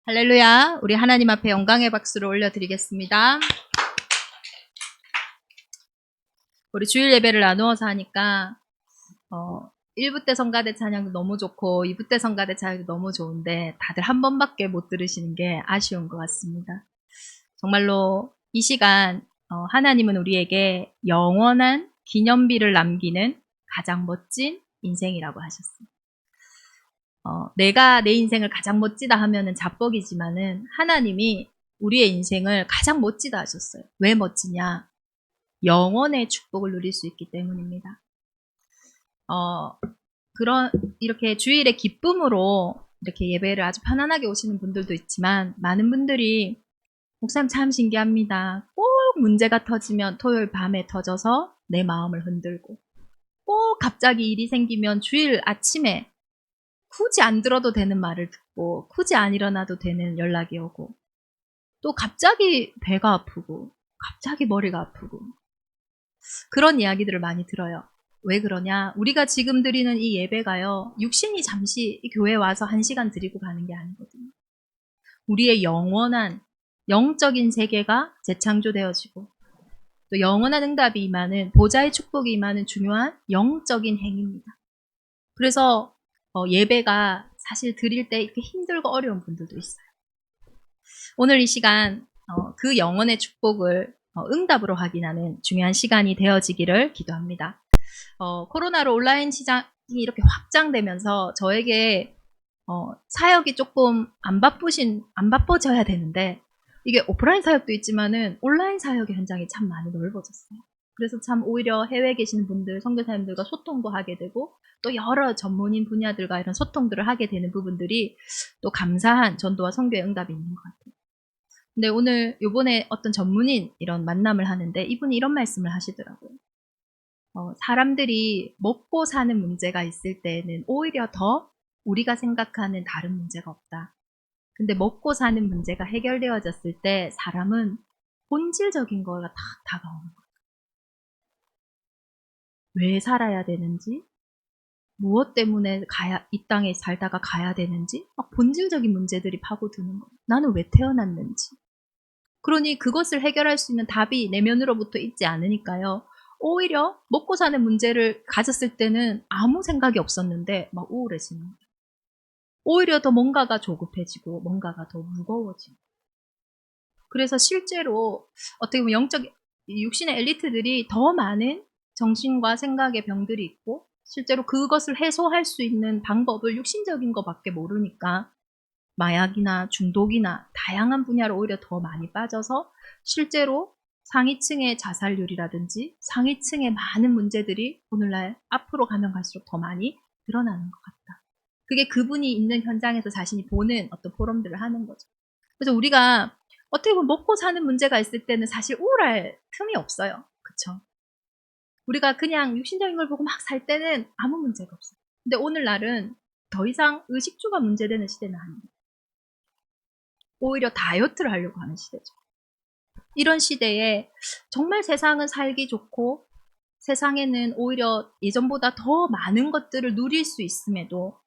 할렐루야. 우리 하나님 앞에 영광의 박수를 올려드리겠습니다. 우리 주일 예배를 나누어서 하니까 1부 때 성가대 찬양도 너무 좋고 2부 때 성가대 찬양도 너무 좋은데 다들 한 번밖에 못 들으시는 게 아쉬운 것 같습니다. 정말로 이 시간 하나님은 우리에게 영원한 기념비를 남기는 가장 멋진 인생이라고 하셨습니다. 내가 내 인생을 가장 멋지다 하면은 자뻑이지만은 하나님이 우리의 인생을 가장 멋지다 하셨어요. 왜 멋지냐? 영원의 축복을 누릴 수 있기 때문입니다. 이렇게 주일의 기쁨으로 이렇게 예배를 아주 편안하게 오시는 분들도 있지만 많은 분들이 목사님 참 신기합니다. 꼭 문제가 터지면 토요일 밤에 터져서 내 마음을 흔들고 꼭 갑자기 일이 생기면 주일 아침에 굳이 안 들어도 되는 말을 듣고 굳이 안 일어나도 되는 연락이 오고 또 갑자기 배가 아프고 갑자기 머리가 아프고 그런 이야기들을 많이 들어요. 왜 그러냐? 우리가 지금 드리는 이 예배가요. 육신이 잠시 이 교회에 와서 1시간 드리고 가는 게 아니거든요. 우리의 영원한 영적인 세계가 재창조되어지고 또 영원한 응답이 임하는 보좌의 축복이 임하는 중요한 영적인 행위입니다. 그래서 예배가 사실 드릴 때 이렇게 힘들고 어려운 분들도 있어요. 오늘 이 시간 그 영혼의 축복을 응답으로 확인하는 중요한 시간이 되어지기를 기도합니다. 코로나로 온라인 시장이 이렇게 확장되면서 저에게 사역이 조금 안 바빠져야 되는데 이게 오프라인 사역도 있지만은 온라인 사역의 현장이 참 많이 넓어졌어요. 그래서 참 오히려 해외에 계시는 분들, 선교사님들과 소통도 하게 되고 또 여러 전문인 분야들과 이런 소통들을 하게 되는 부분들이 또 감사한 전도와 선교의 응답이 있는 것 같아요. 근데 오늘 요번에 어떤 전문인 이런 만남을 하는데 이분이 이런 말씀을 하시더라고요. 사람들이 먹고 사는 문제가 있을 때는 오히려 더 우리가 생각하는 다른 문제가 없다. 근데 먹고 사는 문제가 해결되어졌을 때 사람은 본질적인 거가 다 다가오는 거예요. 왜 살아야 되는지, 무엇 때문에 이 땅에 살다가 가야 되는지, 막 본질적인 문제들이 파고드는 거예요. 나는 왜 태어났는지. 그러니 그것을 해결할 수 있는 답이 내면으로부터 있지 않으니까요. 오히려 먹고 사는 문제를 가졌을 때는 아무 생각이 없었는데 막 우울해지는 거예요. 오히려 더 뭔가가 조급해지고 뭔가가 더 무거워지고. 그래서 실제로 어떻게 보면 육신의 엘리트들이 더 많은 정신과 생각의 병들이 있고 실제로 그것을 해소할 수 있는 방법을 육신적인 것밖에 모르니까 마약이나 중독이나 다양한 분야로 오히려 더 많이 빠져서 실제로 상위층의 자살률이라든지 상위층의 많은 문제들이 오늘날 앞으로 가면 갈수록 더 많이 드러나는 것 같다. 그게 그분이 있는 현장에서 자신이 보는 어떤 포럼들을 하는 거죠. 그래서 우리가 어떻게 보면 먹고 사는 문제가 있을 때는 사실 우울할 틈이 없어요. 그쵸? 우리가 그냥 육신적인 걸 보고 막 살 때는 아무 문제가 없어요. 근데 오늘날은 더 이상 의식주가 문제되는 시대는 아닙니다. 오히려 다이어트를 하려고 하는 시대죠. 이런 시대에 정말 세상은 살기 좋고 세상에는 오히려 예전보다 더 많은 것들을 누릴 수 있음에도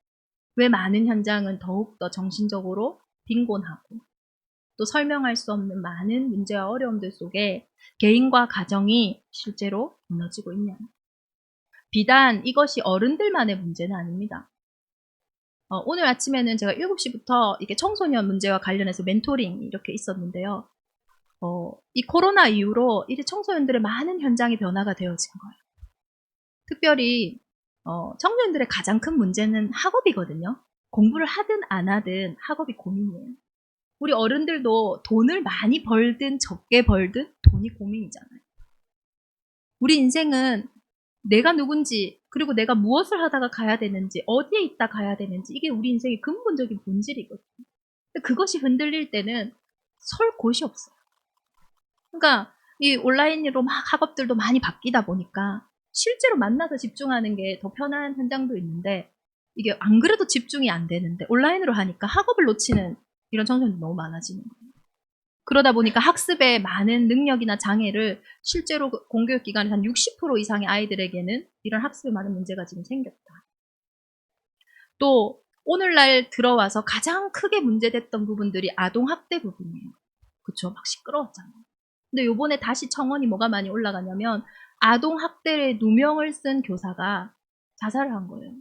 왜 많은 현장은 더욱더 정신적으로 빈곤하고 또 설명할 수 없는 많은 문제와 어려움들 속에 개인과 가정이 실제로 무너지고 있냐. 비단 이것이 어른들만의 문제는 아닙니다. 오늘 아침에는 제가 7시부터 이게 청소년 문제와 관련해서 멘토링 이렇게 있었는데요. 이 코로나 이후로 이제 청소년들의 많은 현장이 변화가 되어진 거예요. 특별히 청소년들의 가장 큰 문제는 학업이거든요. 공부를 하든 안 하든 학업이 고민이에요. 우리 어른들도 돈을 많이 벌든 적게 벌든 돈이 고민이잖아요. 우리 인생은 내가 누군지 그리고 내가 무엇을 하다가 가야 되는지 어디에 있다 가야 되는지 이게 우리 인생의 근본적인 본질이거든요. 근데 그것이 흔들릴 때는 설 곳이 없어요. 그러니까 이 온라인으로 막 학업들도 많이 바뀌다 보니까 실제로 만나서 집중하는 게 더 편한 현장도 있는데 이게 안 그래도 집중이 안 되는데 온라인으로 하니까 학업을 놓치는 이런 청소년들이 너무 많아지는 거예요. 그러다 보니까 학습에 많은 능력이나 장애를 실제로 공교육 기관에서 한 60% 이상의 아이들에게는 이런 학습에 많은 문제가 지금 생겼다. 또 오늘날 들어와서 가장 크게 문제됐던 부분들이 아동학대 부분이에요. 그쵸? 막 시끄러웠잖아요. 근데 요번에 다시 청원이 뭐가 많이 올라가냐면 아동학대에 누명을 쓴 교사가 자살을 한 거예요.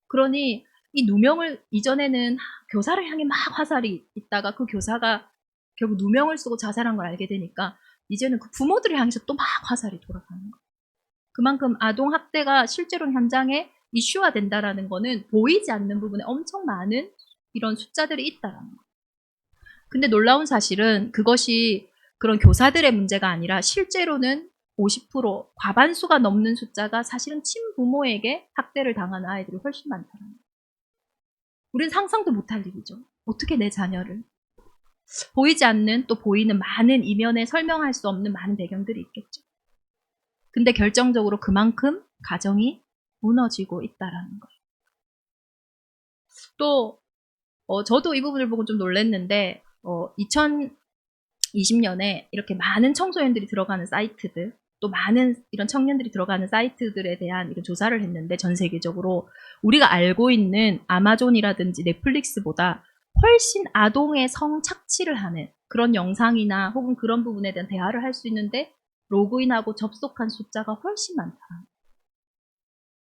그러니 이 누명을 이전에는 교사를 향해 막 화살이 있다가 그 교사가 결국 누명을 쓰고 자살한 걸 알게 되니까 이제는 그 부모들을 향해서 또 막 화살이 돌아가는 거예요. 그만큼 아동학대가 실제로 현장에 이슈화 된다라는 거는 보이지 않는 부분에 엄청 많은 이런 숫자들이 있다라는 거예요. 근데 놀라운 사실은 그것이 그런 교사들의 문제가 아니라 실제로는 50% 과반수가 넘는 숫자가 사실은 친부모에게 학대를 당하는 아이들이 훨씬 많다는 거예요. 우리는 상상도 못할 일이죠. 어떻게 내 자녀를. 보이지 않는 또 보이는 많은 이면에 설명할 수 없는 많은 배경들이 있겠죠. 근데 결정적으로 그만큼 가정이 무너지고 있다라는 거예요. 또 저도 이 부분을 보고 좀 놀랐는데 2020년에 이렇게 많은 청소년들이 들어가는 사이트들 또 많은 이런 청년들이 들어가는 사이트들에 대한 이런 조사를 했는데 전 세계적으로 우리가 알고 있는 아마존이라든지 넷플릭스보다 훨씬 아동의 성착취를 하는 그런 영상이나 혹은 그런 부분에 대한 대화를 할 수 있는데 로그인하고 접속한 숫자가 훨씬 많다.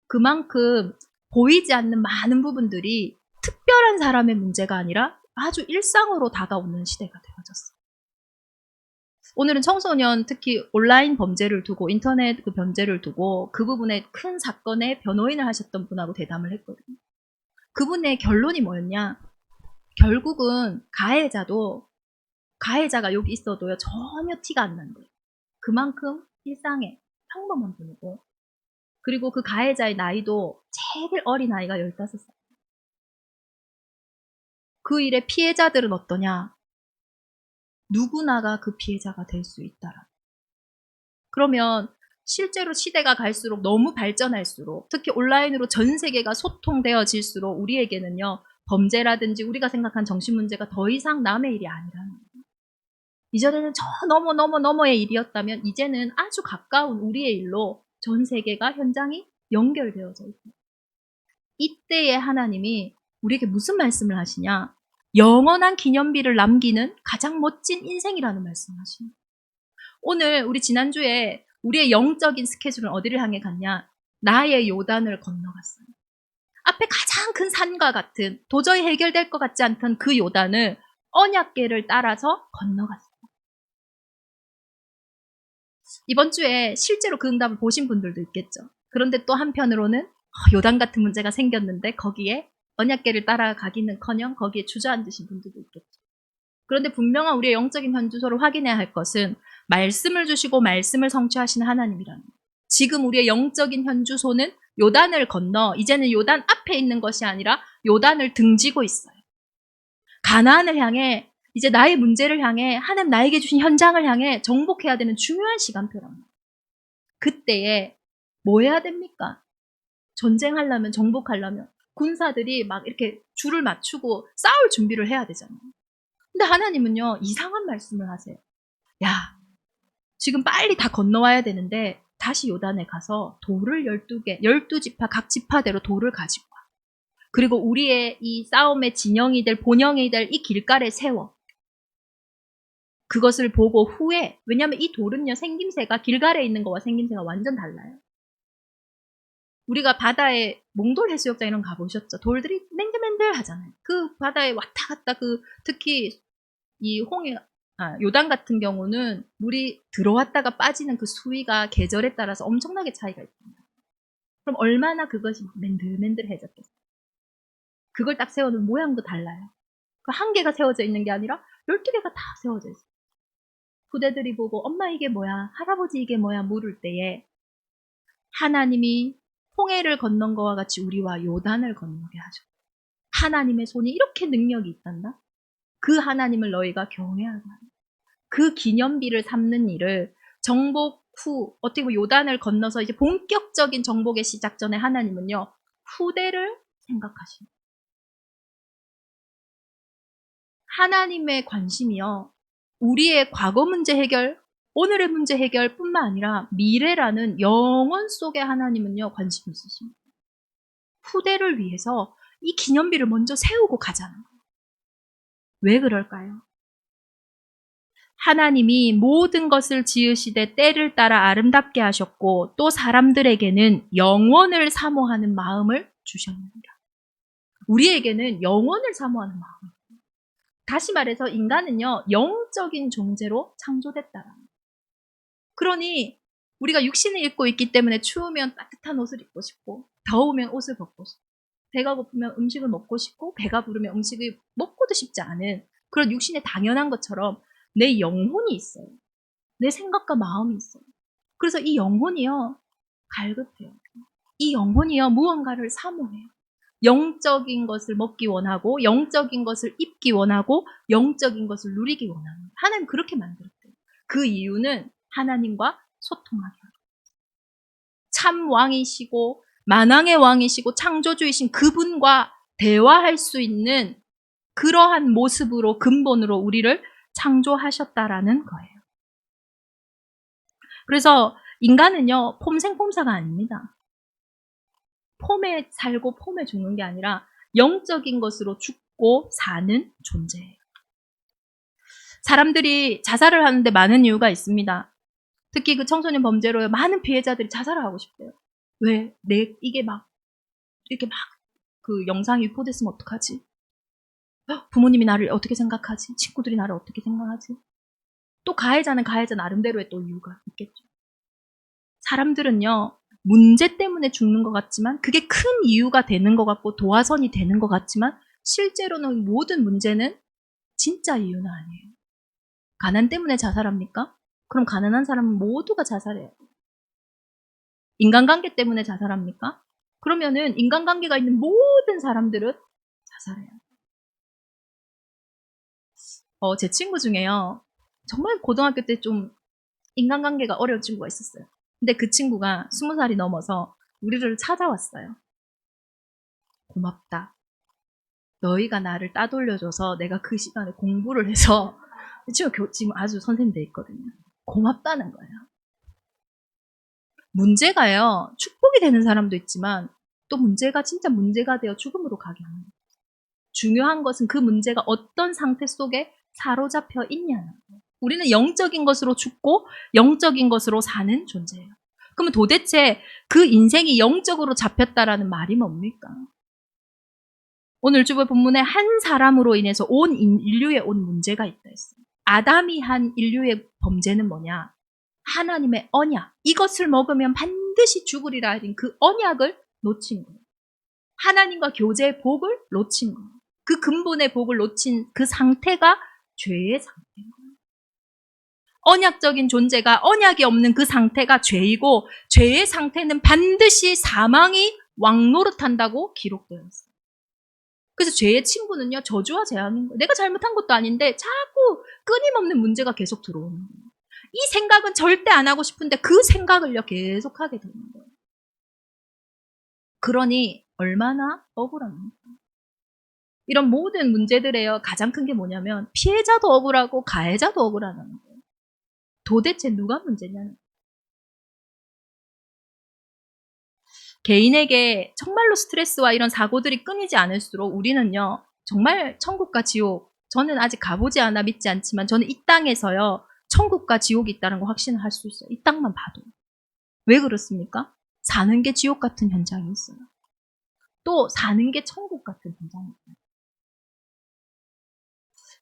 그만큼 보이지 않는 많은 부분들이 특별한 사람의 문제가 아니라 아주 일상으로 다가오는 시대가 되어졌어요. 오늘은 청소년 특히 온라인 범죄를 두고 인터넷 그 범죄를 두고 그 부분에 큰 사건의 변호인을 하셨던 분하고 대담을 했거든요. 그분의 결론이 뭐였냐? 결국은 가해자가 여기 있어도요 전혀 티가 안 난대요. 그만큼 일상에 평범한 분이고 그리고 그 가해자의 나이도 제일 어린 아이가 15살. 그 일의 피해자들은 어떠냐? 누구나가 그 피해자가 될 수 있다라. 그러면 실제로 시대가 갈수록 너무 발전할수록 특히 온라인으로 전 세계가 소통되어질수록 우리에게는요 범죄라든지 우리가 생각한 정신문제가 더 이상 남의 일이 아니라는 거예요. 이전에는 저 너머의 일이었다면 이제는 아주 가까운 우리의 일로 전 세계가 현장이 연결되어져 있어요. 이때의 하나님이 우리에게 무슨 말씀을 하시냐? 영원한 기념비를 남기는 가장 멋진 인생이라는 말씀을 하시는 거예요. 오늘 우리 지난주에 우리의 영적인 스케줄은 어디를 향해 갔냐? 나의 요단을 건너갔어요. 앞에 가장 큰 산과 같은 도저히 해결될 것 같지 않던 그 요단을 언약궤를 따라서 건너갔어요. 이번 주에 실제로 그 응답을 보신 분들도 있겠죠. 그런데 또 한편으로는 요단 같은 문제가 생겼는데 거기에 언약궤를 따라가기는커녕 거기에 주저앉으신 분들도 있겠죠. 그런데 분명한 우리의 영적인 현주소를 확인해야 할 것은 말씀을 주시고 말씀을 성취하시는 하나님이라는 거예요. 지금 우리의 영적인 현주소는 요단을 건너 이제는 요단 앞에 있는 것이 아니라 요단을 등지고 있어요. 가나안을 향해 이제 나의 문제를 향해 하나님 나에게 주신 현장을 향해 정복해야 되는 중요한 시간표랍니다. 그때에 뭐 해야 됩니까? 전쟁하려면 정복하려면 군사들이 막 이렇게 줄을 맞추고 싸울 준비를 해야 되잖아요. 근데 하나님은요 이상한 말씀을 하세요. 야 지금 빨리 다 건너와야 되는데 다시 요단에 가서 돌을 12개 12지파 각 지파대로 돌을 가지고 와. 그리고 우리의 이 싸움의 진영이 될 본영이 될 이 길가에 세워. 그것을 보고 후에 왜냐하면 이 돌은요 생김새가 길가에 있는 거와 생김새가 완전 달라요. 우리가 바다에 몽돌 해수욕장 이런 거 가보셨죠? 돌들이 맨들맨들 하잖아요. 그 바다에 왔다 갔다 특히 이 요단 같은 경우는 물이 들어왔다가 빠지는 그 수위가 계절에 따라서 엄청나게 차이가 있습니다. 그럼 얼마나 그것이 맨들맨들해졌겠어요. 그걸 딱 세워놓은 모양도 달라요. 그 한 개가 세워져 있는 게 아니라 12개가 다 세워져 있어요. 부대들이 보고 엄마 이게 뭐야? 할아버지 이게 뭐야? 물을 때에 하나님이 홍해를 건넌 것과 같이 우리와 요단을 건너게 하죠. 하나님의 손이 이렇게 능력이 있단다? 그 하나님을 너희가 경외하라. 그 기념비를 삼는 일을 정복 후 어떻게 보면 요단을 건너서 이제 본격적인 정복의 시작 전에 하나님은요 후대를 생각하십니다. 하나님의 관심이요 우리의 과거 문제 해결, 오늘의 문제 해결뿐만 아니라 미래라는 영원 속에 하나님은요 관심이 있으십니다. 후대를 위해서 이 기념비를 먼저 세우고 가자는 거예요. 왜 그럴까요? 하나님이 모든 것을 지으시되 때를 따라 아름답게 하셨고 또 사람들에게는 영원을 사모하는 마음을 주셨느니라. 우리에게는 영원을 사모하는 마음. 다시 말해서 인간은요, 영적인 존재로 창조됐다라는 거예요. 그러니 우리가 육신을 입고 있기 때문에 추우면 따뜻한 옷을 입고 싶고 더우면 옷을 벗고 싶고 배가 고프면 음식을 먹고 싶고 배가 부르면 음식을 먹고도 싶지 않은 그런 육신의 당연한 것처럼 내 영혼이 있어요. 내 생각과 마음이 있어요. 그래서 이 영혼이요, 갈급해요. 이 영혼이요, 무언가를 사모해요. 영적인 것을 먹기 원하고 영적인 것을 입기 원하고 영적인 것을 누리기 원하는 하나님 그렇게 만들었대요. 그 이유는 하나님과 소통하게 하고 참 왕이시고 만왕의 왕이시고 창조주이신 그분과 대화할 수 있는 그러한 모습으로 근본으로 우리를 창조하셨다라는 거예요. 그래서 인간은요, 폼생폼사가 아닙니다. 폼에 살고 폼에 죽는 게 아니라 영적인 것으로 죽고 사는 존재예요. 사람들이 자살을 하는데 많은 이유가 있습니다. 특히 그 청소년 범죄로 많은 피해자들이 자살을 하고 싶대요. 왜? 이게 막 이렇게 막 그 영상이 유포됐으면 어떡하지? 부모님이 나를 어떻게 생각하지? 친구들이 나를 어떻게 생각하지? 또 가해자는 가해자 나름대로의 또 이유가 있겠죠. 사람들은요, 문제 때문에 죽는 것 같지만 그게 큰 이유가 되는 것 같고 도화선이 되는 것 같지만 실제로는 모든 문제는 진짜 이유는 아니에요. 가난 때문에 자살합니까? 그럼 가난한 사람은 모두가 자살해요. 인간관계 때문에 자살합니까? 그러면은 인간관계가 있는 모든 사람들은 자살해요. 제 친구 중에요. 정말 고등학교 때 좀 인간관계가 어려운 친구가 있었어요. 근데 그 친구가 20살이 넘어서 우리를 찾아왔어요. 고맙다. 너희가 나를 따돌려줘서 내가 그 시간에 공부를 해서 지금 아주 선생님 돼 있거든요. 고맙다는 거예요. 문제가요, 축복이 되는 사람도 있지만 또 문제가 진짜 문제가 되어 죽음으로 가게 합니다. 중요한 것은 그 문제가 어떤 상태 속에 사로잡혀 있냐는 거예요. 우리는 영적인 것으로 죽고 영적인 것으로 사는 존재예요. 그러면 도대체 그 인생이 영적으로 잡혔다라는 말이 뭡니까? 오늘 주보 본문에 한 사람으로 인해서 온 인류에 온 문제가 있다 했어요. 아담이 한 인류의 범죄는 뭐냐? 하나님의 언약. 이것을 먹으면 반드시 죽으리라 하신 그 언약을 놓친 거예요. 하나님과 교제의 복을 놓친 거예요. 그 근본의 복을 놓친 그 상태가 죄의 상태인 거예요. 언약적인 존재가 언약이 없는 그 상태가 죄이고 죄의 상태는 반드시 사망이 왕노릇한다고 기록되어 있어요. 그래서 죄의 친구는요, 저주와 재앙인 거예요. 내가 잘못한 것도 아닌데 자꾸 끊임없는 문제가 계속 들어오는 거예요. 이 생각은 절대 안 하고 싶은데 그 생각을요, 계속 하게 되는 거예요. 그러니 얼마나 억울합니까? 이런 모든 문제들에요, 가장 큰 게 뭐냐면 피해자도 억울하고 가해자도 억울하다는 거예요. 도대체 누가 문제냐는 거예요. 개인에게 정말로 스트레스와 이런 사고들이 끊이지 않을수록 우리는요, 정말 천국과 지옥, 저는 아직 가보지 않아 믿지 않지만 저는 이 땅에서요, 천국과 지옥이 있다는 거 확신을 할 수 있어요. 이 땅만 봐도. 왜 그렇습니까? 사는 게 지옥 같은 현장이 있어요. 또 사는 게 천국 같은 현장이 있어요.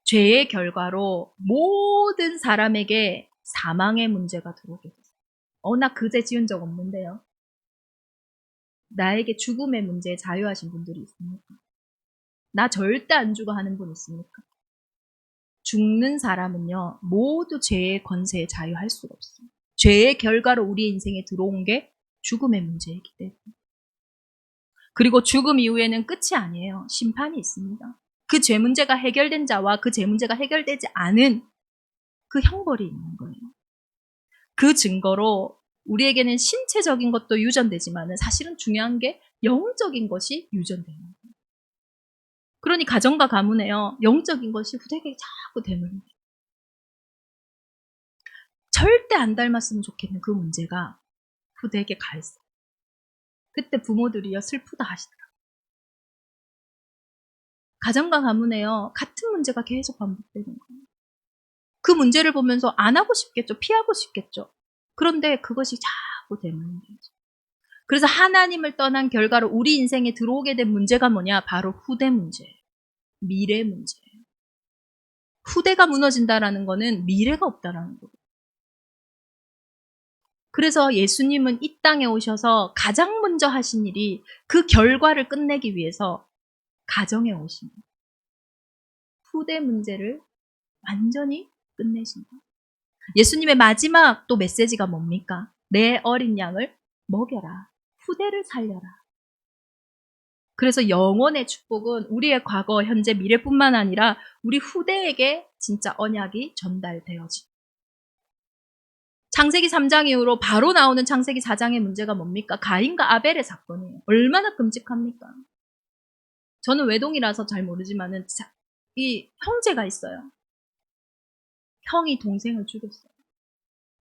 죄의 결과로 모든 사람에게 사망의 문제가 들어오게 됐어요. 나 그 죄 지은 적 없는데요. 나에게 죽음의 문제에 자유하신 분들이 있습니까? 나 절대 안 죽어 하는 분 있습니까? 죽는 사람은요, 모두 죄의 권세에 자유할 수가 없어요. 죄의 결과로 우리의 인생에 들어온 게 죽음의 문제이기 때문에. 그리고 죽음 이후에는 끝이 아니에요. 심판이 있습니다. 그 죄 문제가 해결된 자와 그 죄 문제가 해결되지 않은 그 형벌이 있는 거예요. 그 증거로 우리에게는 신체적인 것도 유전되지만 사실은 중요한 게 영적인 것이 유전되는 거예요. 그러니 가정과 가문에요, 영적인 것이 후대에게 자꾸 되물립니다. 절대 안 닮았으면 좋겠는 그 문제가 후대에게 가 있어요. 그때 부모들이요, 슬프다 하시더라고요. 가정과 가문에요. 같은 문제가 계속 반복되는 거예요. 그 문제를 보면서 안 하고 싶겠죠. 피하고 싶겠죠. 그런데 그것이 자꾸 되는 거죠. 그래서 하나님을 떠난 결과로 우리 인생에 들어오게 된 문제가 뭐냐? 바로 후대 문제예요. 미래 문제예요. 후대가 무너진다라는 거는 미래가 없다라는 거예요. 그래서 예수님은 이 땅에 오셔서 가장 먼저 하신 일이 그 결과를 끝내기 위해서 가정에 오신 거예요. 후대 문제를 완전히 끝내신 거예요. 예수님의 마지막 또 메시지가 뭡니까? 내 어린 양을 먹여라. 후대를 살려라. 그래서 영원의 축복은 우리의 과거, 현재, 미래뿐만 아니라 우리 후대에게 진짜 언약이 전달되어지. 창세기 3장 이후로 바로 나오는 창세기 4장의 문제가 뭡니까? 가인과 아벨의 사건이에요. 얼마나 끔찍합니까? 저는 외동이라서 잘 모르지만은 이 형제가 있어요. 형이 동생을 죽였어요.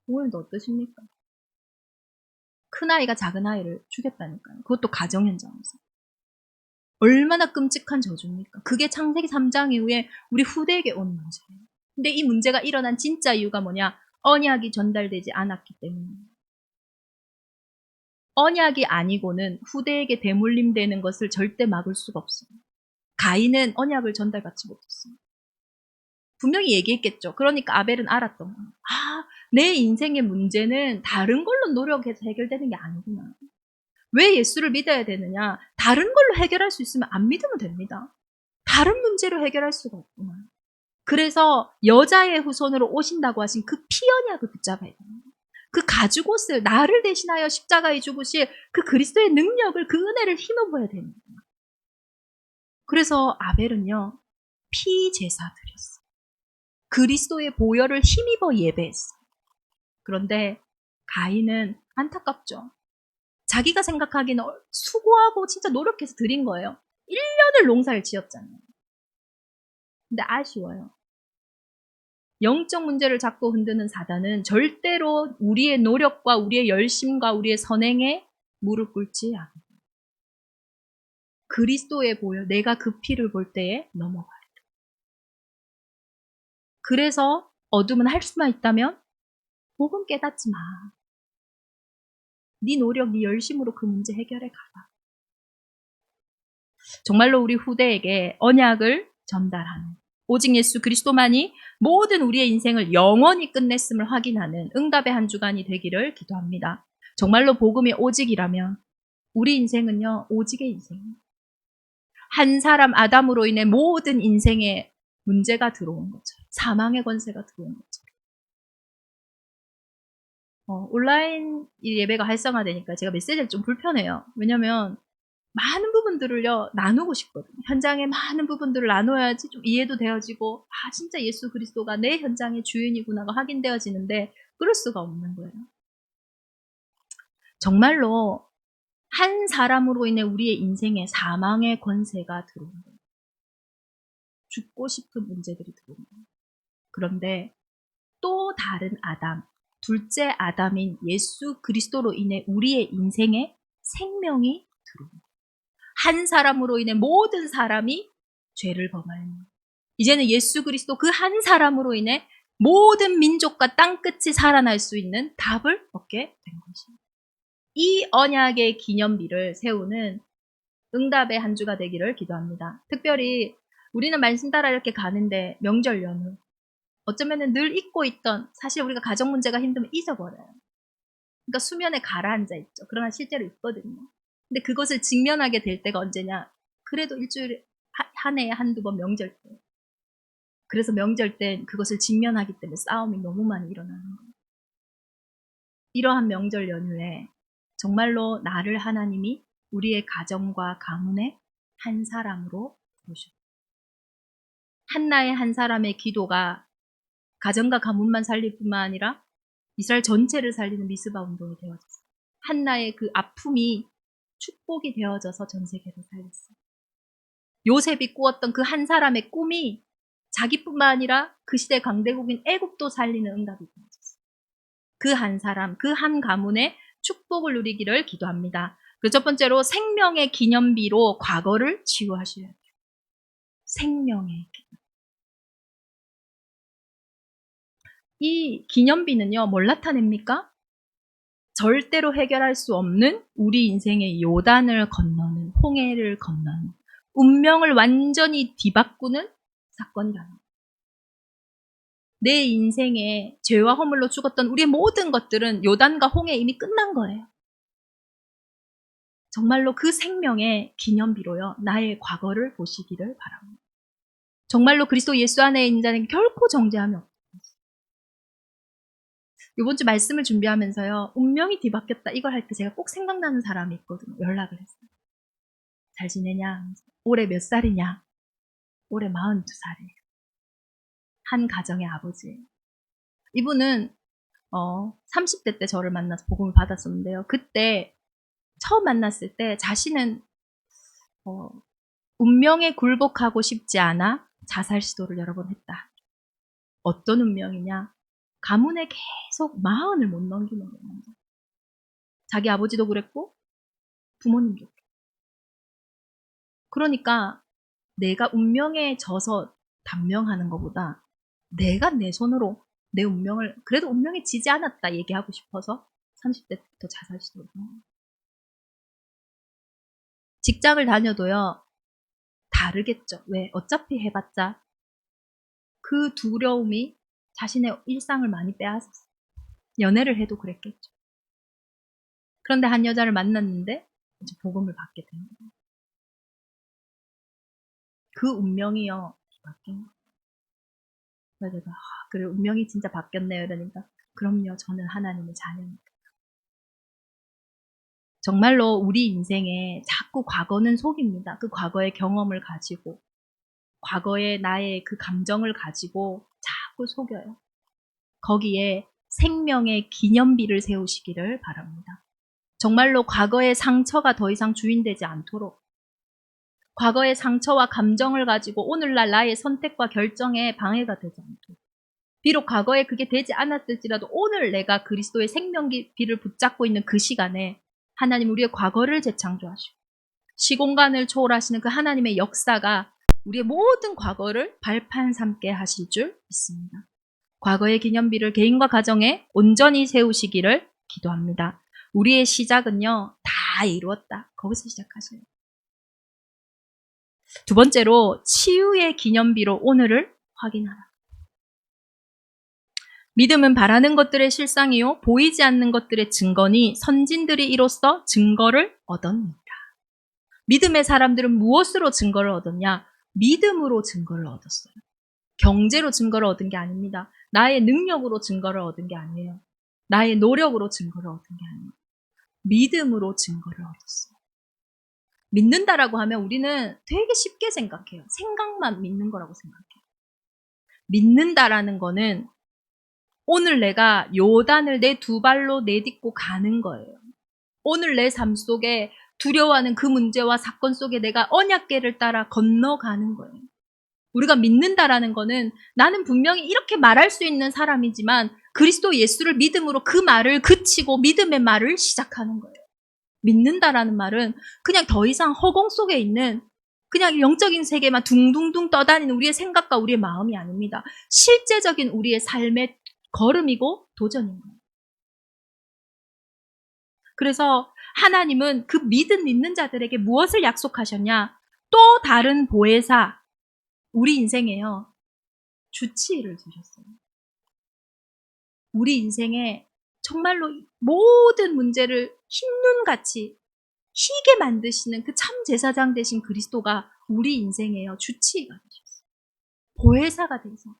오늘도 어떠십니까? 큰아이가 작은아이를 죽였다니까요. 그것도 가정 현장에서. 얼마나 끔찍한 저주입니까? 그게 창세기 3장 이후에 우리 후대에게 온 문제예요. 근데 이 문제가 일어난 진짜 이유가 뭐냐? 언약이 전달되지 않았기 때문이에요. 언약이 아니고는 후대에게 대물림되는 것을 절대 막을 수가 없어요. 가인은 언약을 전달받지 못했어요. 분명히 얘기했겠죠. 그러니까 아벨은 알았던 거예요. 내 인생의 문제는 다른 걸로 노력해서 해결되는 게 아니구나. 왜 예수를 믿어야 되느냐? 다른 걸로 해결할 수 있으면 안 믿으면 됩니다. 다른 문제로 해결할 수가 없구나. 그래서 여자의 후손으로 오신다고 하신 그 피언약을 붙잡아야 됩니다. 그 가죽옷을 나를 대신하여 십자가에 죽으실 그 그리스도의 능력을, 그 은혜를 힘입어야 됩니다. 그래서 아벨은요, 피제사 드렸어요. 그리스도의 보혈을 힘입어 예배했어요. 그런데 가인은 안타깝죠. 자기가 생각하기는 수고하고 진짜 노력해서 드린 거예요. 1년을 농사를 지었잖아요. 근데 아쉬워요. 영적 문제를 자꾸 흔드는 사단은 절대로 우리의 노력과 우리의 열심과 우리의 선행에 무릎 꿇지 않아요. 그리스도의 보혈, 내가 그 피를 볼 때에 넘어가요. 그래서 어둠은 할 수만 있다면 복음 깨닫지 마. 네 노력, 네 열심으로 그 문제 해결해 가봐. 정말로 우리 후대에게 언약을 전달하는, 오직 예수 그리스도만이 모든 우리의 인생을 영원히 끝냈음을 확인하는 응답의 한 주간이 되기를 기도합니다. 정말로 복음이 오직이라면 우리 인생은요, 오직의 인생입니다. 한 사람 아담으로 인해 모든 인생에 문제가 들어온 거죠. 사망의 권세가 들어온 거죠. 온라인 예배가 활성화되니까 제가 메시지를 좀 불편해요. 왜냐면 많은 부분들을요, 나누고 싶거든요. 현장의 많은 부분들을 나눠야지 좀 이해도 되어지고, 진짜 예수 그리스도가 내 현장의 주인이구나가 확인되어지는데, 그럴 수가 없는 거예요. 정말로 한 사람으로 인해 우리의 인생에 사망의 권세가 들어온 거예요. 죽고 싶은 문제들이 들어온 거예요. 그런데 또 다른 아담, 둘째 아담인 예수 그리스도로 인해 우리의 인생에 생명이 들어온 거예요. 한 사람으로 인해 모든 사람이 죄를 범하였노라. 이제는 예수 그리스도 그 한 사람으로 인해 모든 민족과 땅끝이 살아날 수 있는 답을 얻게 된 것입니다. 이 언약의 기념비를 세우는 응답의 한 주가 되기를 기도합니다. 특별히 우리는 말씀 따라 이렇게 가는데 명절 연휴, 어쩌면 늘 잊고 있던, 사실 우리가 가정 문제가 힘들면 잊어버려요. 그러니까 수면에 가라앉아 있죠. 그러나 실제로 있거든요. 근데 그것을 직면하게 될 때가 언제냐? 그래도 일주일에, 한 해에 한두 번 명절 때. 그래서 명절 때 그것을 직면하기 때문에 싸움이 너무 많이 일어나는 거예요. 이러한 명절 연휴에 정말로 나를 하나님이 우리의 가정과 가문의 한 사람으로 부르셨어요. 한나의 한 사람의 기도가 가정과 가문만 살릴 뿐만 아니라 이스라엘 전체를 살리는 미스바 운동이 되어졌어요. 한나의 그 아픔이 축복이 되어져서 전 세계를 살렸어요. 요셉이 꾸었던 그 한 사람의 꿈이 자기뿐만 아니라 그 시대 강대국인 애국도 살리는 응답이 되어졌어요. 그 한 사람, 그 한 가문의 축복을 누리기를 기도합니다. 그 첫 번째로 생명의 기념비로 과거를 치유하셔야 돼요. 생명의 기념. 이 기념비는요, 뭘 나타냅니까? 절대로 해결할 수 없는 우리 인생의 요단을 건너는, 홍해를 건너는, 운명을 완전히 뒤바꾸는 사건이라는 거예요. 내 인생에 죄와 허물로 죽었던 우리의 모든 것들은 요단과 홍해 이미 끝난 거예요. 정말로 그 생명의 기념비로요, 나의 과거를 보시기를 바랍니다. 정말로 그리스도 예수 안에 있는 자는 결코 정죄함이 없어요. 이번 주 말씀을 준비하면서요, 운명이 뒤바뀌었다 이걸 할 때 제가 꼭 생각나는 사람이 있거든요. 연락을 했어요. 잘 지내냐? 올해 몇 살이냐? 올해 42살이에요. 한 가정의 아버지예요. 이분은 30대 때 저를 만나서 복음을 받았었는데요. 그때 처음 만났을 때 자신은 운명에 굴복하고 싶지 않아 자살 시도를 여러 번 했다. 어떤 운명이냐? 가문에 계속 마흔을 못 넘기는 거예요. 자기 아버지도 그랬고 부모님도 그랬고. 그러니까 내가 운명에 져서 단명하는 것보다 내가 내 손으로 내 운명을, 그래도 운명에 지지 않았다 얘기하고 싶어서 30대부터 자살 시도를 한 거예요. 직장을 다녀도요, 다르겠죠. 왜? 어차피 해봤자 그 두려움이 자신의 일상을 많이 빼앗았어요. 연애를 해도 그랬겠죠. 그런데 한 여자를 만났는데 이제 복음을 받게 된 거예요. 그 운명이요, 바뀐 거예요. 그래서 제가 그래, 운명이 진짜 바뀌었네요. 이러니까 그럼요, 저는 하나님의 자녀입니다. 정말로 우리 인생에 자꾸 과거는 속입니다. 그 과거의 경험을 가지고, 과거의 나의 그 감정을 가지고 자꾸 속여요. 거기에 생명의 기념비를 세우시기를 바랍니다. 정말로 과거의 상처가 더 이상 주인되지 않도록, 과거의 상처와 감정을 가지고 오늘날 나의 선택과 결정에 방해가 되지 않도록, 비록 과거에 그게 되지 않았을지라도 오늘 내가 그리스도의 생명비를 붙잡고 있는 그 시간에 하나님 우리의 과거를 재창조하시고 시공간을 초월하시는 그 하나님의 역사가 우리의 모든 과거를 발판 삼게 하실 줄 믿습니다. 과거의 기념비를 개인과 가정에 온전히 세우시기를 기도합니다. 우리의 시작은요, 다 이루었다. 거기서 시작하세요. 두 번째로 치유의 기념비로 오늘을 확인하라. 믿음은 바라는 것들의 실상이요 보이지 않는 것들의 증거니 선진들이 이로써 증거를 얻었느니라. 믿음의 사람들은 무엇으로 증거를 얻었냐? 믿음으로 증거를 얻었어요. 경제로 증거를 얻은 게 아닙니다. 나의 능력으로 증거를 얻은 게 아니에요. 나의 노력으로 증거를 얻은 게 아니에요. 믿음으로 증거를 얻었어요. 믿는다라고 하면 우리는 되게 쉽게 생각해요. 생각만 믿는 거라고 생각해요. 믿는다라는 거는 오늘 내가 요단을 내 두 발로 내딛고 가는 거예요. 오늘 내 삶 속에 두려워하는 그 문제와 사건 속에 내가 언약궤를 따라 건너가는 거예요. 우리가 믿는다라는 거는 나는 분명히 이렇게 말할 수 있는 사람이지만 그리스도 예수를 믿음으로 그 말을 그치고 믿음의 말을 시작하는 거예요. 믿는다라는 말은 그냥 더 이상 허공 속에 있는 그냥 영적인 세계만 둥둥둥 떠다니는 우리의 생각과 우리의 마음이 아닙니다. 실제적인 우리의 삶의 걸음이고 도전인 거예요. 그래서 하나님은 그 믿는 자들에게 무엇을 약속하셨냐? 또 다른 보혜사, 우리 인생에요, 주치의를 주셨어요. 우리 인생에 정말로 모든 문제를 흰눈같이 희게 만드시는 그 참 제사장 되신 그리스도가 우리 인생에요, 주치의가 되셨어요. 보혜사가 되서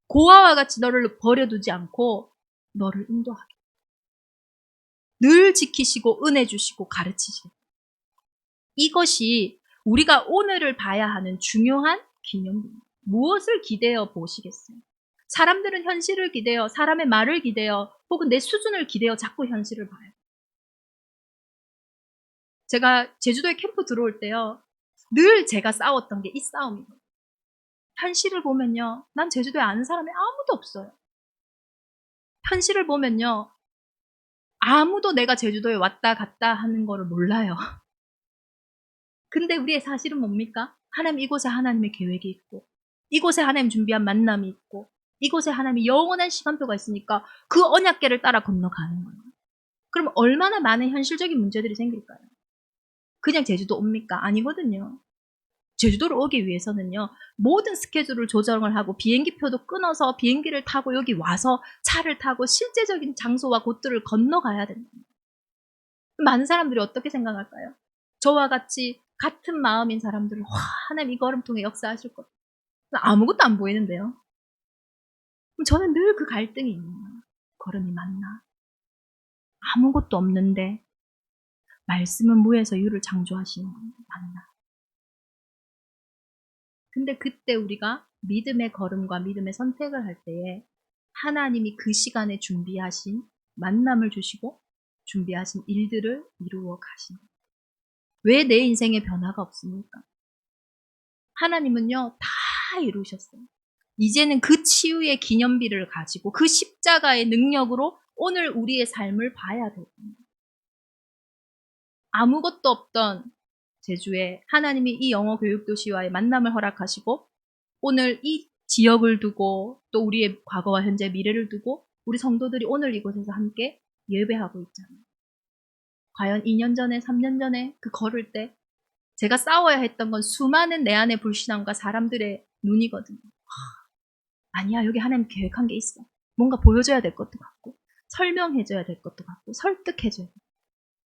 고아와 같이 너를 버려두지 않고 너를 인도하게, 늘 지키시고 은혜 주시고 가르치시고, 이것이 우리가 오늘을 봐야 하는 중요한 기념입니다. 무엇을 기대어 보시겠어요? 사람들은 현실을 기대어, 사람의 말을 기대어, 혹은 내 수준을 기대어 자꾸 현실을 봐요. 제가 제주도에 캠프 들어올 때요, 늘 제가 싸웠던 게 이 싸움이거든요. 현실을 보면요, 난 제주도에 아는 사람이 아무도 없어요. 현실을 보면요, 아무도 내가 제주도에 왔다 갔다 하는 거를 몰라요. 근데 우리의 사실은 뭡니까? 하나님 이곳에 하나님의 계획이 있고 이곳에 하나님 준비한 만남이 있고 이곳에 하나님이 영원한 시간표가 있으니까 그 언약궤를 따라 건너가는 거예요. 그럼 얼마나 많은 현실적인 문제들이 생길까요? 그냥 제주도 옵니까? 아니거든요. 제주도를 오기 위해서는요, 모든 스케줄을 조정을 하고 비행기표도 끊어서 비행기를 타고 여기 와서 차를 타고 실제적인 장소와 곳들을 건너가야 된다. 많은 사람들이 어떻게 생각할까요? 저와 같이 같은 마음인 사람들은 와, 하나님 이 걸음 통해 역사하실 것. 아무것도 안 보이는데요. 그럼 저는 늘 그 갈등이 있는 거예요. 걸음이 맞나? 아무것도 없는데 말씀은 무에서 유를 창조하시는 건 맞나? 근데 그때 우리가 믿음의 걸음과 믿음의 선택을 할 때에 하나님이 그 시간에 준비하신 만남을 주시고 준비하신 일들을 이루어 가신 거예요. 왜 내 인생에 변화가 없습니까? 하나님은요, 다 이루셨어요. 이제는 그 치유의 기념비를 가지고 그 십자가의 능력으로 오늘 우리의 삶을 봐야 됩니다. 아무것도 없던 제주에 하나님이 이 영어 교육도시와의 만남을 허락하시고 오늘 이 지역을 두고 또 우리의 과거와 현재 미래를 두고 우리 성도들이 오늘 이곳에서 함께 예배하고 있잖아요. 과연 2년 전에 3년 전에 그 걸을 때 제가 싸워야 했던 건 수많은 내 안의 불신앙과 사람들의 눈이거든요. 아니야, 여기 하나님 계획한 게 있어. 뭔가 보여줘야 될 것도 같고 설명해줘야 될 것도 같고 설득해줘야 돼.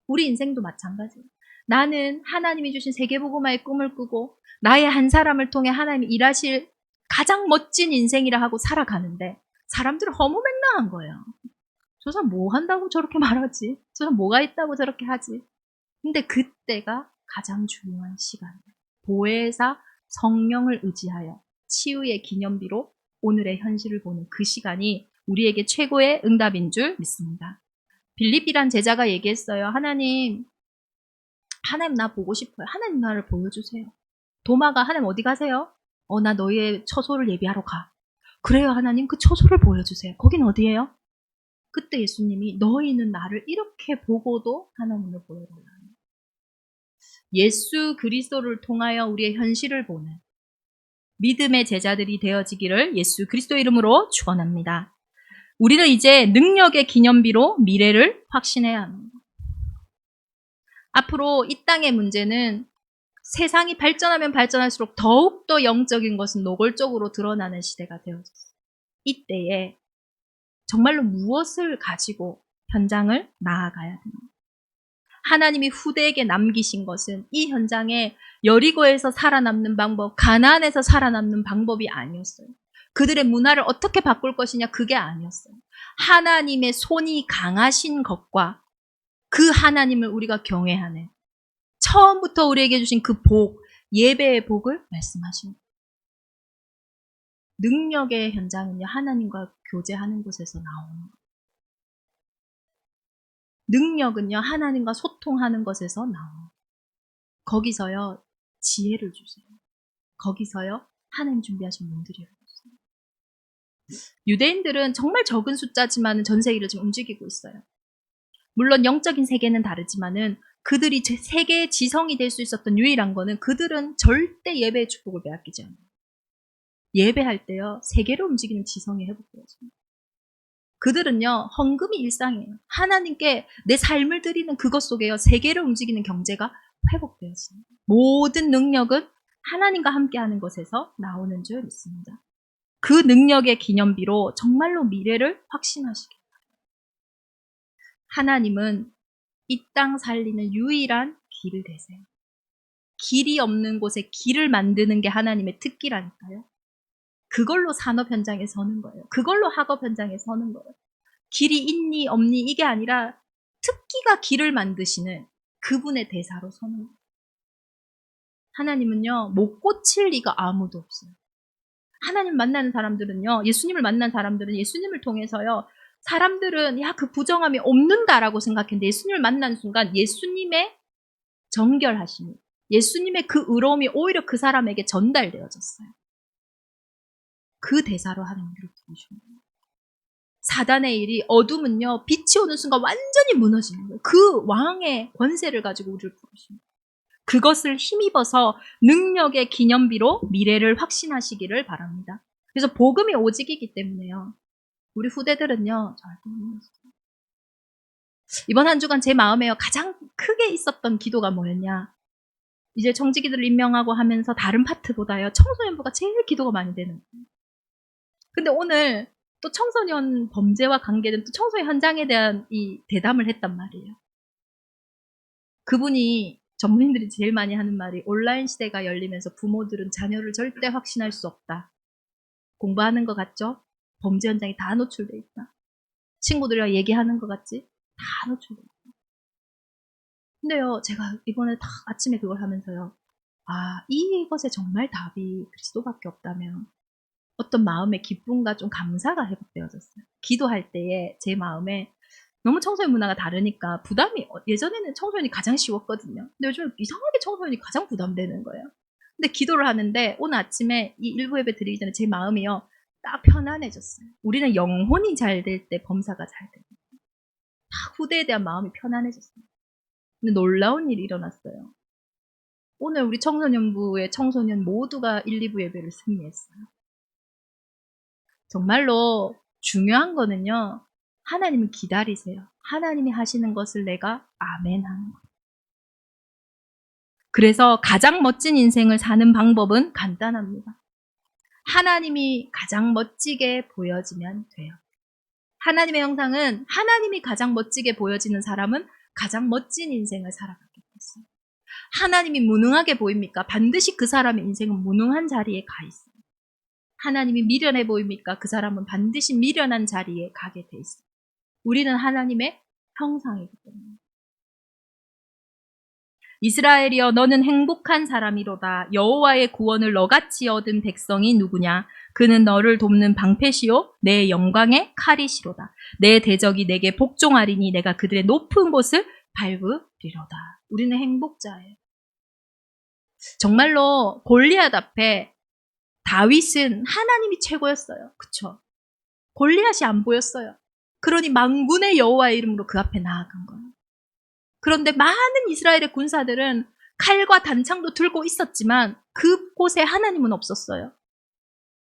우리 인생도 마찬가지예요. 나는 하나님이 주신 세계복음화의 꿈을 꾸고 나의 한 사람을 통해 하나님이 일하실 가장 멋진 인생이라 하고 살아가는데 사람들은 허무맹랑한 거예요. 저 사람 뭐 한다고 저렇게 말하지? 저 사람 뭐가 있다고 저렇게 하지? 근데 그때가 가장 중요한 시간이에요. 보혜사 성령을 의지하여 치유의 기념비로 오늘의 현실을 보는 그 시간이 우리에게 최고의 응답인 줄 믿습니다. 빌립이란 제자가 얘기했어요. 하나님 나 보고 싶어요. 하나님 나를 보여주세요. 도마가 하나님 어디 가세요? 나 너희의 처소를 예비하러 가. 그래요 하나님 그 처소를 보여주세요. 거긴 어디예요? 그때 예수님이 너희는 나를 이렇게 보고도 하나님을 보여달라. 예수 그리스도를 통하여 우리의 현실을 보는 믿음의 제자들이 되어지기를 예수 그리스도 이름으로 축원합니다. 우리는 이제 능력의 기념비로 미래를 확신해야 합니다. 앞으로 이 땅의 문제는 세상이 발전하면 발전할수록 더욱더 영적인 것은 노골적으로 드러나는 시대가 되어졌어요. 이때에 정말로 무엇을 가지고 현장을 나아가야 됩니다. 하나님이 후대에게 남기신 것은 이 현장에 여리고에서 살아남는 방법, 가나안에서 살아남는 방법이 아니었어요. 그들의 문화를 어떻게 바꿀 것이냐 그게 아니었어요. 하나님의 손이 강하신 것과 그 하나님을 우리가 경외하는 처음부터 우리에게 주신 그 복, 예배의 복을 말씀하십니다. 능력의 현장은요, 하나님과 교제하는 곳에서 나오는 거예요. 능력은요, 하나님과 소통하는 것에서 나오는 거예요. 거기서요, 지혜를 주세요. 거기서요, 하나님 준비하신 문들이 열렸어요. 유대인들은 정말 적은 숫자지만 전 세계를 지금 움직이고 있어요. 물론 영적인 세계는 다르지만은 그들이 세계의 지성이 될 수 있었던 유일한 거는 그들은 절대 예배의 축복을 빼앗기지 않아요. 예배할 때요, 세계로 움직이는 지성이 회복되어집니다. 그들은요, 헌금이 일상이에요. 하나님께 내 삶을 드리는 그것 속에요, 세계를 움직이는 경제가 회복되어집니다. 모든 능력은 하나님과 함께하는 것에서 나오는 줄 믿습니다. 그 능력의 기념비로 정말로 미래를 확신하시길 바랍니다. 하나님은 이 땅 살리는 유일한 길을 되세요. 길이 없는 곳에 길을 만드는 게 하나님의 특기라니까요. 그걸로 산업 현장에 서는 거예요. 그걸로 학업 현장에 서는 거예요. 길이 있니 없니 이게 아니라 특기가 길을 만드시는 그분의 대사로 서는 거예요. 하나님은요, 못 고칠 리가 아무도 없어요. 하나님 만나는 사람들은요, 예수님을 만난 사람들은 예수님을 통해서요, 사람들은 야, 그 부정함이 없는다라고 생각했는데 예수님을 만난 순간 예수님의 정결하심이, 예수님의 그 의로움이 오히려 그 사람에게 전달되어졌어요. 그 대사로 하나님을 부르십니다. 사단의 일이 어둠은요, 빛이 오는 순간 완전히 무너지는 거예요. 그 왕의 권세를 가지고 우리를 부르십니다. 그것을 힘입어서 능력의 기념비로 미래를 확신하시기를 바랍니다. 그래서 복음이 오직이기 때문에요. 우리 후대들은요. 이번 한 주간 제 마음에요. 가장 크게 있었던 기도가 뭐였냐. 이제 청지기들을 임명하고 하면서 다른 파트보다요. 청소년부가 제일 기도가 많이 되는 거예요. 근데 오늘 또 청소년 범죄와 관계된 또 청소년 현장에 대한 이 대담을 했단 말이에요. 그분이 전문인들이 제일 많이 하는 말이 온라인 시대가 열리면서 부모들은 자녀를 절대 확신할 수 없다. 공부하는 것 같죠? 범죄 현장이 다 노출돼 있다. 친구들이랑 얘기하는 것 같지? 다 노출돼 있다. 근데요, 제가 이번에 딱 아침에 그걸 하면서요. 아, 이것에 정말 답이 그리스도밖에 없다면 어떤 마음의 기쁨과 좀 감사가 회복되어졌어요. 기도할 때에 제 마음에 너무 청소년 문화가 다르니까 부담이, 예전에는 청소년이 가장 쉬웠거든요. 근데 요즘 이상하게 청소년이 가장 부담되는 거예요. 근데 기도를 하는데 오늘 아침에 이 일부 예배 드리기 전에 제 마음이요. 딱 편안해졌어요. 우리는 영혼이 잘 될 때 범사가 잘 돼요. 딱 후대에 대한 마음이 편안해졌어요. 근데 놀라운 일이 일어났어요. 오늘 우리 청소년부의 청소년 모두가 1, 2부 예배를 승리했어요. 정말로 중요한 거는요. 하나님은 기다리세요. 하나님이 하시는 것을 내가 아멘 하는 거예요. 그래서 가장 멋진 인생을 사는 방법은 간단합니다. 하나님이 가장 멋지게 보여지면 돼요. 하나님의 형상은 하나님이 가장 멋지게 보여지는 사람은 가장 멋진 인생을 살아가게 됐어요. 하나님이 무능하게 보입니까? 반드시 그 사람의 인생은 무능한 자리에 가 있어요. 하나님이 미련해 보입니까? 그 사람은 반드시 미련한 자리에 가게 돼 있어요. 우리는 하나님의 형상이기 때문에. 이스라엘이여 너는 행복한 사람이로다. 여호와의 구원을 너같이 얻은 백성이 누구냐? 그는 너를 돕는 방패시요 내 영광의 칼이시로다. 내 대적이 내게 복종하리니 내가 그들의 높은 곳을 밟으리로다. 우리는 행복자예요. 정말로 골리앗 앞에 다윗은 하나님이 최고였어요. 그쵸? 골리앗이 안 보였어요. 그러니 만군의 여호와의 이름으로 그 앞에 나아간 거예요. 그런데 많은 이스라엘의 군사들은 칼과 단창도 들고 있었지만 그곳에 하나님은 없었어요.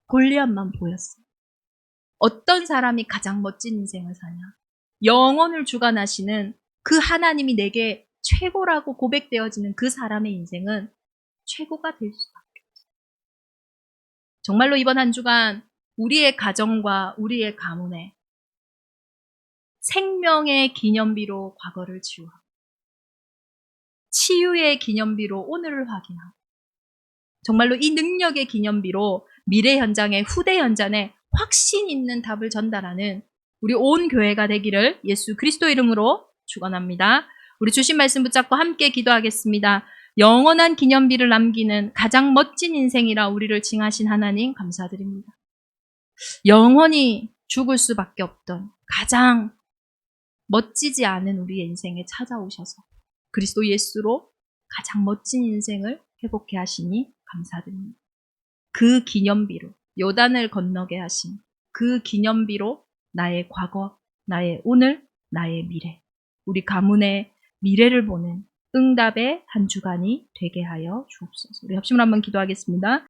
골리앗만 보였어요. 어떤 사람이 가장 멋진 인생을 사냐? 영혼을 주관하시는 그 하나님이 내게 최고라고 고백되어지는 그 사람의 인생은 최고가 될 수밖에 없어요. 정말로 이번 한 주간 우리의 가정과 우리의 가문에 생명의 기념비로 과거를 치유하고 치유의 기념비로 오늘을 확인하고 정말로 이 능력의 기념비로 미래 현장에 후대 현장에 확신 있는 답을 전달하는 우리 온 교회가 되기를 예수 그리스도 이름으로 축원합니다. 우리 주신 말씀 붙잡고 함께 기도하겠습니다. 영원한 기념비를 남기는 가장 멋진 인생이라 우리를 칭하신 하나님 감사드립니다. 영원히 죽을 수밖에 없던 가장 멋지지 않은 우리의 인생에 찾아오셔서 그리스도 예수로 가장 멋진 인생을 회복해 하시니 감사드립니다. 그 기념비로 요단을 건너게 하신 그 기념비로 나의 과거, 나의 오늘, 나의 미래, 우리 가문의 미래를 보는 응답의 한 주간이 되게 하여 주옵소서. 우리 합심으로 한번 기도하겠습니다.